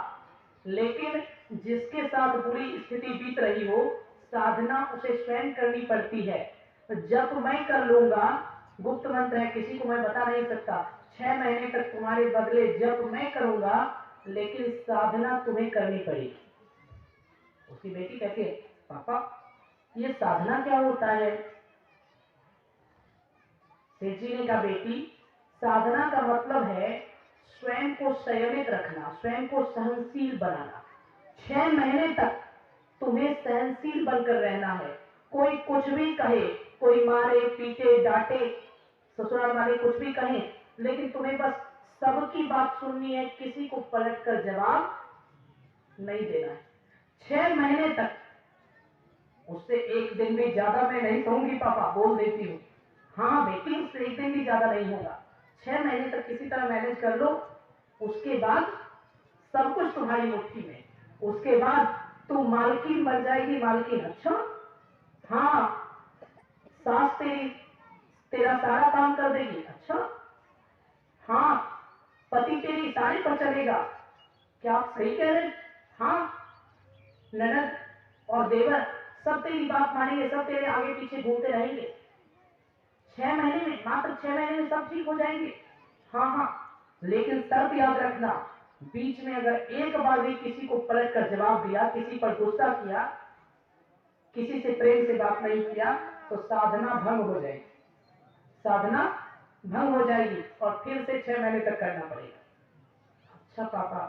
लेकिन जिसके साथ बुरी स्थिति बीत रही हो, साधना उसे स्वयं करनी पड़ती है, जप मैं कर लूंगा, गुप्त मंत्र है, किसी को मैं बता नहीं सकता। 6 महीने तक तुम्हारे बदले जब मैं करूंगा, लेकिन साधना तुम्हें करनी पड़ेगी। उसकी बेटी कहती है, पापा ये साधना क्या होता है? सेठ जी ने कहा, बेटी साधना का मतलब है स्वयं को संयमित रखना, स्वयं को सहनशील बनाना। 6 महीने तक तुम्हें सहनशील बनकर रहना है। कोई कुछ भी कहे, कोई मारे पीटे डांटे, ससुराल वाले कुछ भी कहें, लेकिन तुम्हें बस सबकी बात सुननी है, किसी को पलट कर जवाब नहीं देना है। 6 महीने तक। उससे एक दिन भी ज्यादा मैं नहीं कहूंगी पापा, बोल देती हूँ। हाँ बेटी, उससे एक दिन भी ज्यादा नहीं होगा। 6 महीने तक किसी तरह मैनेज कर लो, उसके बाद सब कुछ तुम्हारी मुट्ठी में। उसके बाद तू मालकिन बन जाएगी, मालकिन। अच्छा हाँ, सास तेरा सारा काम कर देगी। अच्छा हाँ, पति तेरी इशारे पर चलेगा। क्या आप सही कह रहे हैं? हाँ, ननद और देवर सब तेरी बात मानेंगे, सब तेरे आगे पीछे घूमते रहेंगे। 6 महीने में, मात्र 6 महीने में सब ठीक हो जाएंगे। हाँ हाँ, लेकिन शर्त याद रखना, बीच में अगर एक बार भी किसी को पलट कर जवाब दिया, किसी पर गुस्सा किया, किसी से प्रेम से बात नहीं किया, तो साधना भंग हो जाएगी। साधना भंग हो जाएगी और फिर से 6 महीने तक करना पड़ेगा। अच्छा पापा,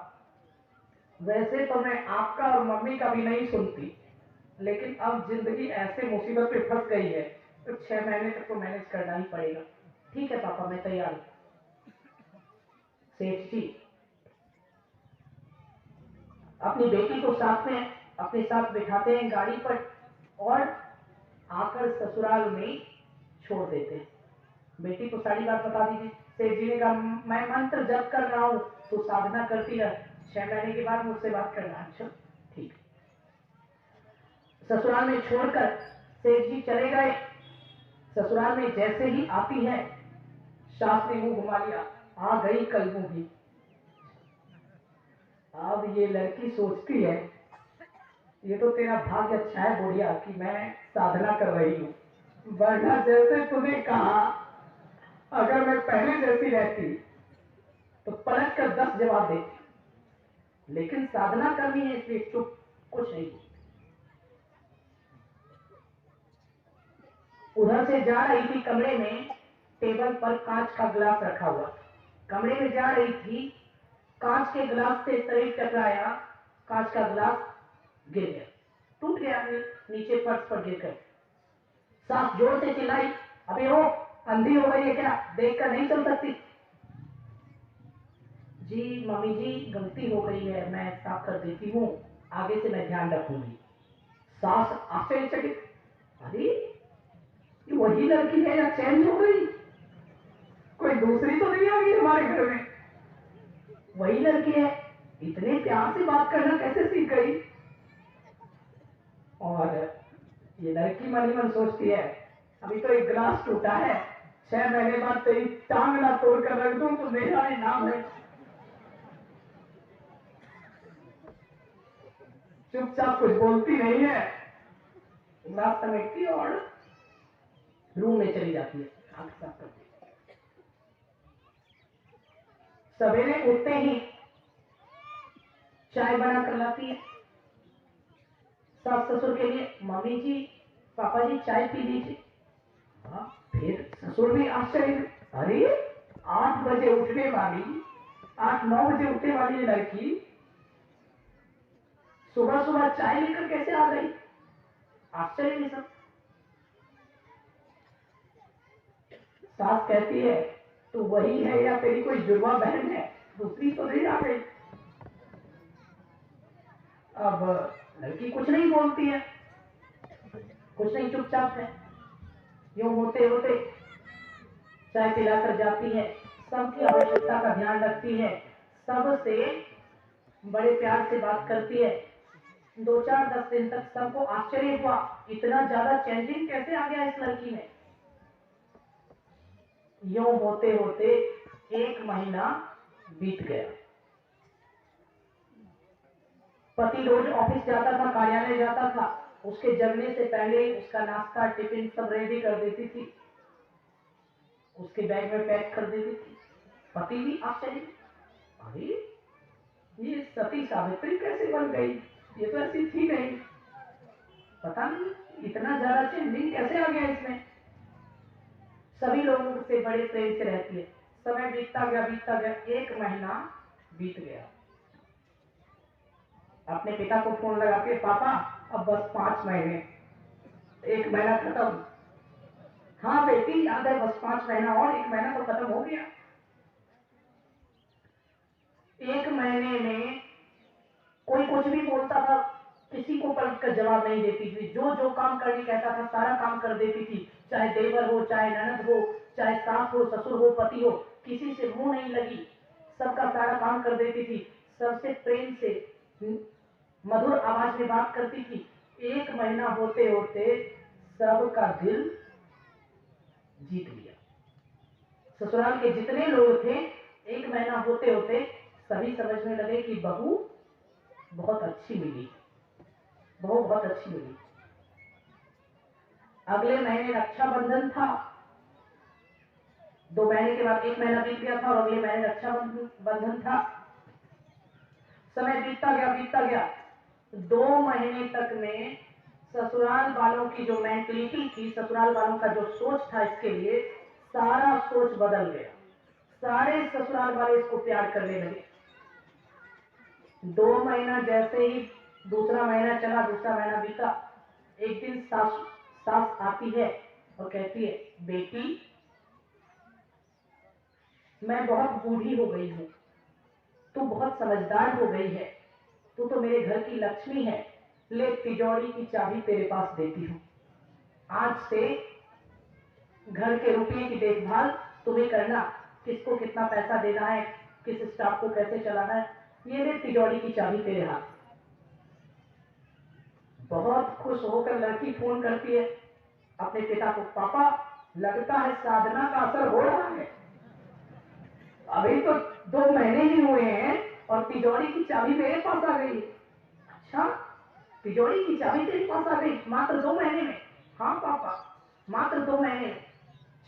वैसे तो मैं आपका और मम्मी का भी नहीं सुनती, लेकिन अब जिंदगी ऐसे मुसीबत में फंस गई है, तो 6 महीने तक तो मैनेज करना ही पड़ेगा। ठीक है पापा, मैं तैयार हूं। सेठ जी अपनी बेटी को साथ में अपने साथ बिठाते हैं गाड़ी पर और आकर ससुराल में छोड़ देते हैं। बेटी को सारी बात बता दीजिए। सेठ जी ने कहा, मैं मंत्र जप कर रहा हूँ, तो साधना करती रह, 6 महीने के बाद मुझसे बात करना। अच्छा ठीक। ससुराल में छोड़कर सेठ जी चले गए। ससुराल में जैसे ही आती है, सास ने मुंह घुमा लिया, आ गई कल मुंह। अब ये लड़की सोचती है, ये तो तेरा भाग्य अच्छा है बुढ़िया कि मैं साधना कर रही हूँ, वरना जैसे तूने कहा, अगर मैं पहले जैसी रहती तो पलट कर 10 जवाब देती, लेकिन साधना करनी है इसलिए चुप, कुछ नहीं। उधर से जा रही थी, कमरे में टेबल पर कांच का गिलास रखा हुआ। कमरे में जा रही थी, कांच के गिलास से शरीर टकराया, कांच का गिलास गिर गया, टूट गया नीचे फर्श पर गिरकर। सास जोर से चिल्लाई, अबे ओ, अंधी हो गई है क्या, देखकर नहीं चल सकती? जी मम्मी जी, गलती हो गई है, मैं साफ कर देती हूँ, आगे से मैं ध्यान रखूंगी। सास आश्चर्यचकित, अरे ये वही लड़की है या चेंज हो गई? कोई दूसरी तो नहीं आ गई हमारे घर में? वही लड़की है, इतने प्यार से बात करना कैसे सीख गई? और ये लड़की मन ही मन सोचती है, अभी तो एक गिलास टूटा है, 6 महीने बाद तेरी टांग ना तोड़ कर रख दूं तो मेरा ही नाम है। चुपचाप कुछ बोलती नहीं है, गिलास समेटती है और रूम में चली जाती है, आंख साफ करती है। सवेरे उठते ही चाय बना कर लाती है सास ससुर के लिए, मम्मी जी पापा जी चाय पी लीजिए। हाँ, फिर ससुर भी आश्चर्य में, अरे 8 बजे उठने वाली, 8-9 बजे उठने वाली लड़की सुबह सुबह चाय लेकर कैसे आ गई? आश्चर्य में सब। सास कहती है, तो वही है या तेरी कोई जुड़वा बहन है, दूसरी तो नहीं आ गई? अब लड़की कुछ नहीं बोलती है, कुछ नहीं, चुपचाप है। यूं होते होते चाय पिलाकर जाती है, सबकी आवश्यकता का ध्यान रखती है, सबसे बड़े प्यार से बात करती है। 2-4-10 दिन तक सबको आश्चर्य हुआ, इतना ज्यादा चेंजिंग कैसे आ गया इस लड़की में। यूं होते होते 1 महीना बीत गया। पति रोज ऑफिस जाता था, कार्यालय जाता था, उसके जगने से पहले उसका नाश्ता टिफिन सब रेडी कर देती थी। उसके बैग में पैक कर देती थी। पति भी आश्चर्य, अरे ये सती सावित्री कैसे बन गई, ये तो ऐसी थी नहीं, पता नहीं इतना ज्यादा चेंजिंग कैसे आ गया इसमें। सभी लोगों से बड़े प्रेम से रहती है। समय बीतता गया, 1 महीना बीत गया। अपने पिता को फोन लगा के, पापा अब बस 5 महीने, 1 महीना खत्म। हाँ बेटी याद है, बस 5 महीना और, 1 महीना तो खत्म हो गया। 1 महीने में कोई कुछ भी बोलता था, किसी को पलट कर जवाब नहीं देती थी। जो जो काम करने कहता था सारा काम कर देती थी, चाहे देवर हो, चाहे ननद हो, चाहे सास हो, ससुर हो, पति हो, किसी से मुंह नहीं लगी, सबका सारा काम कर देती थी। सबसे प्रेम से मधुर आवाज में बात करती थी। 1 महीना होते होते सबका दिल जीत लिया। ससुराल के जितने लोग थे, 1 महीना होते होते सभी समझने लगे कि बहू बहुत अच्छी मिली, बहू बहुत अच्छी मिली। अगले महीने रक्षाबंधन था। 2 महीने के बाद 1 महीना बीत गया था और अगले महीने रक्षाबंधन था। समय बीतता गया। 2 महीने तक में ससुराल वालों की जो मेंटलिटी थी, ससुराल वालों का जो सोच था इसके लिए, सारा सोच बदल गया। सारे ससुराल वाले इसको प्यार करने लगे। 2 महीना जैसे ही दूसरा महीना चला, दूसरा महीना बीता। एक दिन सास आती है और कहती है, बेटी मैं बहुत बूढ़ी हो गई हूं, तू बहुत समझदार हो गई है, तू तो मेरे घर की लक्ष्मी है, ले तिजोरी की चाबी तेरे पास देती हूं। आज से घर के रुपये की देखभाल तुम्हें करना, किसको कितना पैसा देना है, किस स्टाफ को कैसे चलाना है, ये ले तिजोरी की चाबी तेरे हाथ। बहुत खुश होकर लड़की फोन करती है अपने पिता को, पापा लगता है साधना का असर हो रहा है, अभी तो 2 महीने ही हुए हैं और तिजोरी की चाबी मेरे पास आ गई। अच्छा, तिजोरी की चाबी तेरे पास आ गई मात्र 2 महीने में? हाँ पापा मात्र 2 महीने में।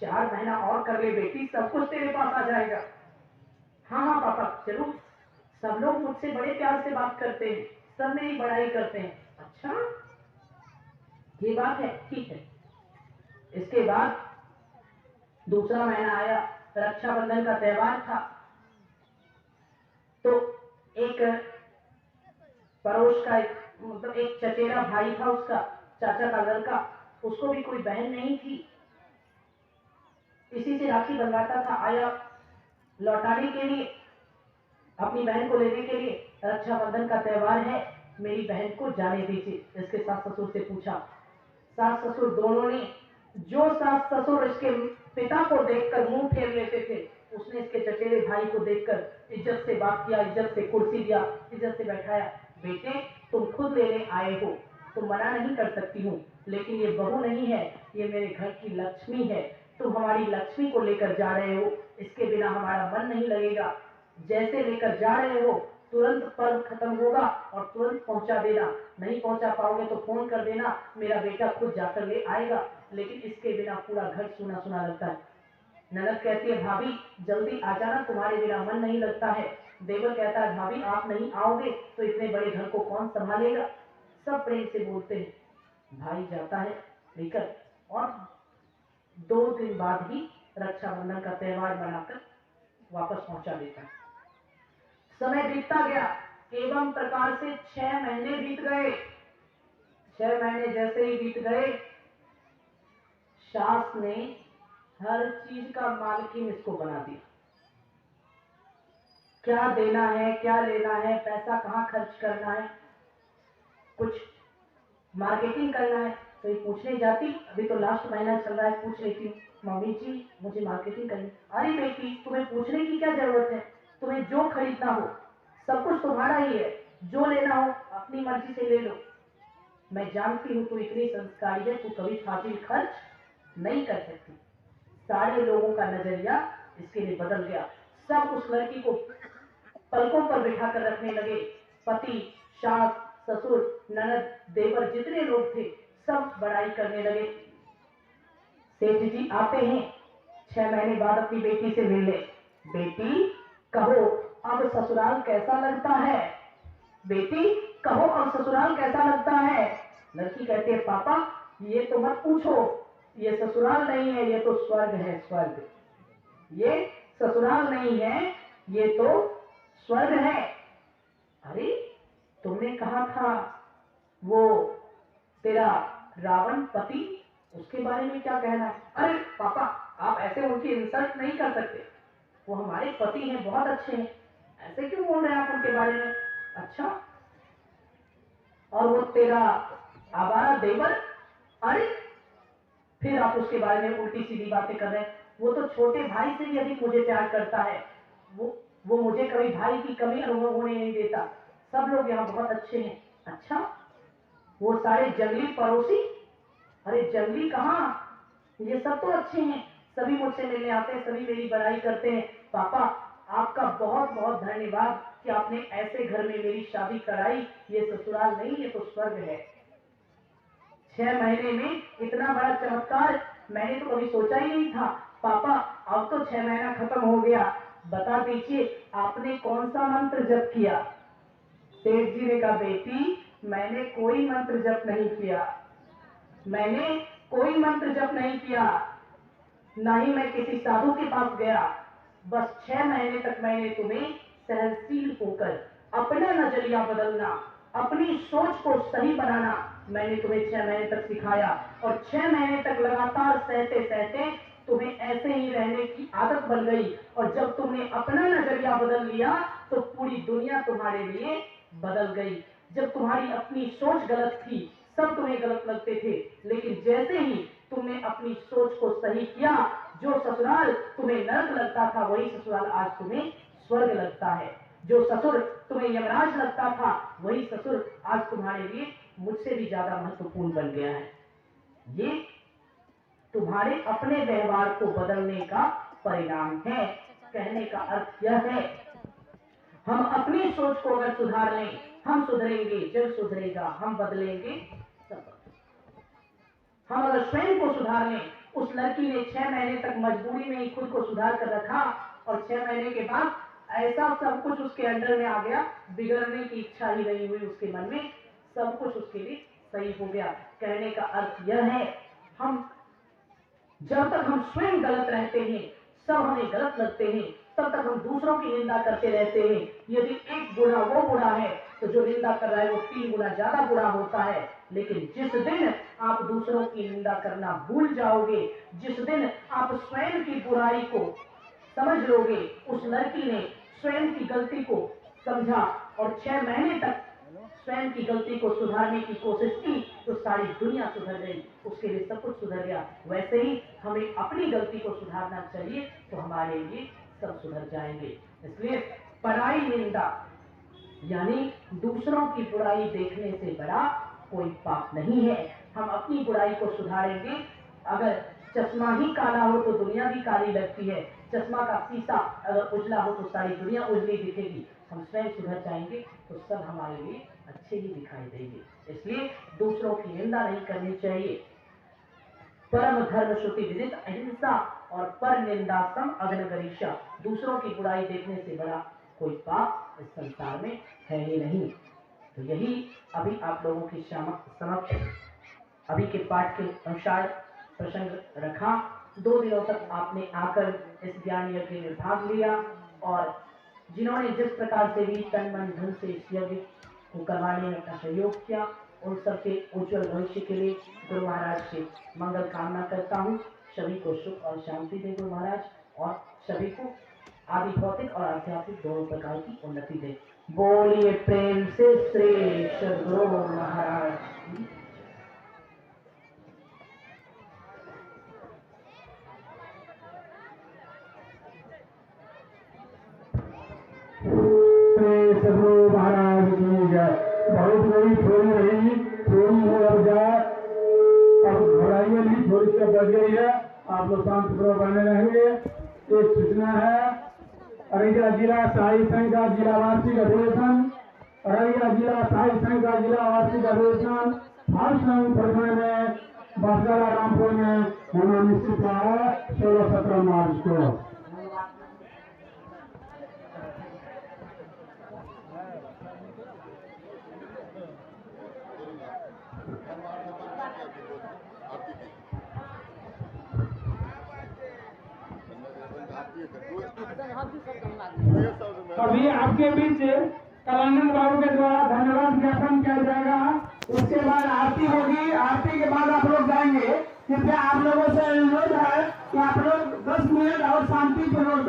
4 महीना और कर ले बेटी, सब कुछ तेरे पास आ जाएगा। हाँ हाँ पापा जरूर, सब लोग मुझसे बड़े प्यार से बात करते हैं, सब मेरी बड़ाई करते हैं। अच्छा ये बात है, ठीक है। इसके बाद दूसरा महीना आया, रक्षाबंधन का त्योहार था। तो एक पड़ोस का मतलब एक चचेरा भाई था, उसका चाचा का लड़का, उसको भी कोई बहन नहीं थी, इसी से राखी बनवाता था। आया लौटाने के लिए, अपनी बहन को लेने के लिए, रक्षाबंधन का त्योहार है, मेरी बहन को जाने दीजिए। इसके सास ससुर से पूछा। सास ससुर दोनों ने, जो सास ससुर इसके पिता को देखकर मुंह फेर लेते थे, उसने इसके चचेरे भाई को देखकर इज्जत से बात किया, इज्जत से कुर्सी दिया, इज्जत से बैठाया। बेटे तुम खुद लेने आए हो तो मना नहीं कर सकती हूँ, लेकिन ये बहू नहीं है, ये मेरे घर की लक्ष्मी है। तुम हमारी लक्ष्मी को लेकर जा रहे हो, इसके बिना हमारा मन नहीं लगेगा। जैसे लेकर जा रहे हो तुरंत पर्व खत्म होगा और तुरंत पहुंचा देना, नहीं पहुंचा पाओगे तो फोन कर देना, मेरा बेटा खुद जाकर ले आएगा। लेकिन इसके बिना पूरा घर सुना सुना लगता है। ननद कहती है, भाभी जल्दी आ जाना, तुम्हारे बिना मन नहीं लगता है। देवर कहता है, भाभी आप नहीं आओगे तो इतने बड़े घर को कौन संभालेगा। सब प्रेम से बोलते हैं। भाई जाता है लेकर और 2 दिन बाद ही रक्षाबंधन का त्योहार मनाकर वापस पहुंचा देता है। समय बीतता गया, एवं प्रकार से 6 महीने बीत गए। 6 महीने जैसे ही बीत गए, सास ने हर चीज का मालकिन इसको बना दिया। क्या देना है, क्या लेना है, पैसा कहाँ खर्च करना है, कुछ मार्केटिंग करना है तो ये पूछने जाती। अभी तो लास्ट महीना चल रहा है, पूछ लेती हूँ, मम्मी जी मुझे मार्केटिंग करनी। अरे बेटी तुम्हें पूछने की क्या जरूरत है, तुम्हें जो खरीदना हो सब कुछ तुम्हारा ही है, जो लेना हो अपनी मर्जी से ले लो। मैं जानती हूँ तू इतनी संस्कारी है, तू कभी फाजिल खर्च नहीं कर सकती। सारे लोगों का नजरिया इसके लिए बदल गया। सब उस लड़की को पलकों पर बिठा कर रखने लगे। पति, सास, ससुर, ननद, देवर जितने लोग थे सब बड़ाई करने लगे। सेठ जी आते हैं, 6 महीने बाद अपनी बेटी से मिलने, बेटी कहो अब ससुराल कैसा लगता है, बेटी कहो अब ससुराल कैसा लगता है। लड़की कहती है पापा ये तो मत पूछो, ये ससुराल नहीं है, ये तो स्वर्ग है, स्वर्ग। ये ससुराल नहीं है, ये तो स्वर्ग है। अरे तुमने कहा था वो तेरा रावण पति, उसके बारे में क्या कहना है। अरे पापा आप ऐसे उनकी इंसल्ट नहीं कर सकते, वो हमारे पति हैं, बहुत अच्छे हैं, ऐसे क्यों बोल रहे हैं आप उनके बारे में। अच्छा और वो तेरा आवारा देवर, अरे फिर आप उसके बारे में उल्टी सीधी बातें कर रहे हैं। वो तो छोटे भाई से भी अधिक मुझे प्यार करता है, वो मुझे कभी भाई की कमी अनुभव होने नहीं देता, सब लोग यहाँ बहुत अच्छे हैं। अच्छा वो सारे जंगली पड़ोसी, अरे जंगली कहाँ, ये सब तो अच्छे हैं, सभी मुझसे मिलने आते हैं, सभी मेरी बड़ाई करते हैं। पापा आपका बहुत बहुत धन्यवाद कि आपने ऐसे घर में मेरी शादी कराई, ये ससुराल नहीं ये तो स्वर्ग है। 6 महीने में इतना बड़ा चमत्कार मैंने तो कभी सोचा ही नहीं था। पापा अब तो 6 महीना खत्म हो गया, बता दीजिए आपने कौन सा मंत्र जप किया। सेठ जी ने कहा बेटी मैंने कोई मंत्र जप नहीं किया, मैंने कोई मंत्र जप नहीं किया, ना ही मैं किसी साधु के पास गया, बस 6 महीने तक मैंने तुम्हें सहनशील होकर अपना नजरिया बदलना, अपनी सोच को सही बनाना मैंने तुम्हें 6 महीने तक सिखाया। और 6 महीने तक लगातार सहते सहते तुम्हें ऐसे ही रहने की आदत बन गई। और जब तुमने अपना नजरिया बदल लिया तो पूरी दुनिया तुम्हारे लिए बदल गई। जब तुम्हारी अपनी सोच गलत थी, सब तुम्हें गलत लगते थे, लेकिन जैसे ही तुमने अपनी सोच को सही किया, जो ससुराल तुम्हें नरक लगता था वही ससुराल आज तुम्हें स्वर्ग लगता है। जो ससुर तुम्हें यमराज लगता था वही ससुर आज तुम्हारे लिए मुझसे भी ज्यादा महत्वपूर्ण बन गया है। ये तुम्हारे अपने व्यवहार को बदलने का परिणाम है। कहने का अर्थ यह है हम अपनी सोच को अगर सुधार लें, हम सुधरेंगे, जग सुधरेगा, हम बदलेंगे सब। हम अगर स्वयं को सुधार लें, उस लड़की ने 6 महीने तक मजबूरी में ही खुद को सुधार कर रखा और 6 महीने के बाद ऐसा सब कुछ उसके अंडर में आ गया, बिगड़ने की इच्छा ही नहीं हुई उसके मन में, सब कुछ उसके लिए सही हो गया। कहने का अर्थ यह है हम जब तक हम स्वयं गलत रहते हैं, सब हमें गलत लगते हैं, तब तक हम दूसरों की निंदा करते रहते हैं। यदि एक बुरा वो बुरा है तो जो निंदा कर रहा है वो 3 गुना ज्यादा बुरा होता है। लेकिन जिस दिन आप दूसरों की निंदा करना भूल जाओगे, जिस दिन आप स्वयं की बुराई को समझ लोगे, उस लड़की ने स्वयं की गलती को समझा और 6 महीने तक स्वयं की गलती को सुधारने की कोशिश की तो सारी दुनिया सुधर गई, उसके लिए सब कुछ सुधर गया। वैसे ही हमें अपनी गलती को सुधारना चाहिए तो हमारे लिए सब सुधर जाएंगे। इसलिए पराई निंदा यानी दूसरों की बुराई देखने से बड़ा कोई पाप नहीं है। हम अपनी बुराई को सुधारेंगे। अगर चश्मा ही काला हो तो दुनिया भी काली लगती है, चश्मा का शीशा अगर उजला हो तो सारी दुनिया उजली दिखेगी। हम स्वयं सुधर जाएंगे तो सब हमारे लिए अच्छे ही दिखाई देंगे। इसलिए दूसरों की निंदा नहीं करनी चाहिए। परम धर्म श्रुति विदित अहिंसा और पर निंदा सम अग्नगरीषा, दूसरों की बुराई देखने से बड़ा कोई पाप इस संसार में है ही नहीं। तो यही अभी आप लोगों की समक्ष अभी के पाठ के अनुसार प्रसंग रखा। 2 दिनों तक आपने आकर इस ज्ञान यज्ञ में भाग लिया और जिन्होंने जिस प्रकार से भी तन मन धन से इस यज्ञ को करवाने में अपना सहयोग किया, उन सबके उज्जवल भविष्य के लिए गुरु महाराज से मंगल कामना करता हूँ। सभी को सुख और शांति दे गुरु महाराज और सभी को आदि भौतिक और आध्यात्मिक दोनों प्रकार की उन्नति दे। बोलिए प्रेम से श्री सद्गुरु महाराज। सद्गुरु महाराज की जय। बहुत बड़ी थोड़ी रही, थोड़ी हो अब जाए, अब घबराइए नहीं, थोड़ी सी बच गई है, आप लोग शांतिपूर्वक बने रहेंगे। एक सूचना है, अररिया जिला साई संघ का जिला वार्षिक अधिवेशन, अररिया जिला साई संघ का जिला वार्षिक अधिवेशन हर संघ प्रखंड में बसगाला रामपुर में होना निश्चित है 16-17 मार्च को। अभी आपके बीच कल्याण बाबू के द्वारा धन्यवाद ज्ञापन किया जाएगा। उसके बाद आरती होगी, आरती के बाद आप लोग जाएंगे। कृपया आप लोगों से अनुरोध है कि आप लोग 10 मिनट और शांति पूर्वक